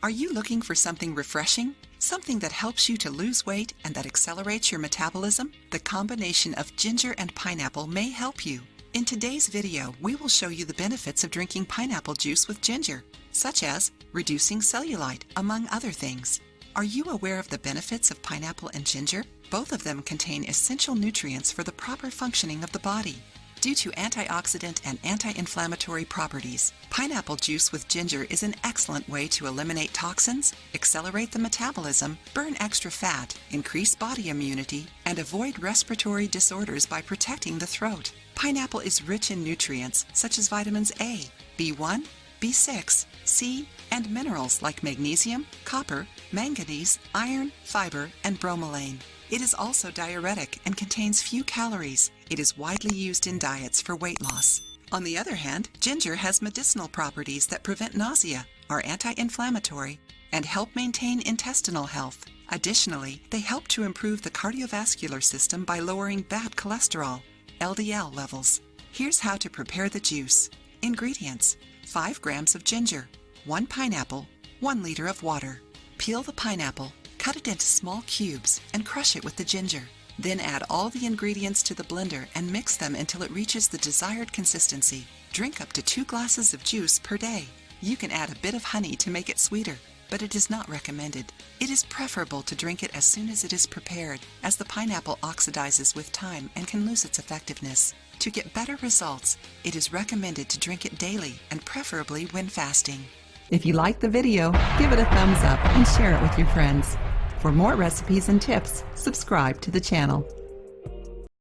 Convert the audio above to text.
Are you looking for something refreshing? Something that helps you to lose weight and that accelerates your metabolism? The combination of ginger and pineapple may help you. In today's video, we will show you the benefits of drinking pineapple juice with ginger, such as reducing cellulite, among other things. Are you aware of the benefits of pineapple and ginger? Both of them contain essential nutrients for the proper functioning of the body. Due to antioxidant and anti-inflammatory properties, pineapple juice with ginger is an excellent way to eliminate toxins, accelerate the metabolism, burn extra fat, increase body immunity, and avoid respiratory disorders by protecting the throat. Pineapple is rich in nutrients such as vitamins A, B1, B6, C, and minerals like magnesium, copper, manganese, iron, fiber, and bromelain. It is also diuretic and contains few calories. It is widely used in diets for weight loss. On the other hand, ginger has medicinal properties that prevent nausea, are anti-inflammatory, and help maintain intestinal health. Additionally, they help to improve the cardiovascular system by lowering bad cholesterol, LDL levels. Here's how to prepare the juice. Ingredients: 5 grams of ginger, 1 pineapple, 1 liter of water. Peel the pineapple, cut it into small cubes, and crush it with the ginger. Then add all the ingredients to the blender and mix them until it reaches the desired consistency. Drink up to 2 glasses of juice per day. You can add a bit of honey to make it sweeter, but it is not recommended. It is preferable to drink it as soon as it is prepared, as the pineapple oxidizes with time and can lose its effectiveness. To get better results, it is recommended to drink it daily and preferably when fasting. If you liked the video, give it a thumbs up and share it with your friends. For more recipes and tips, subscribe to the channel.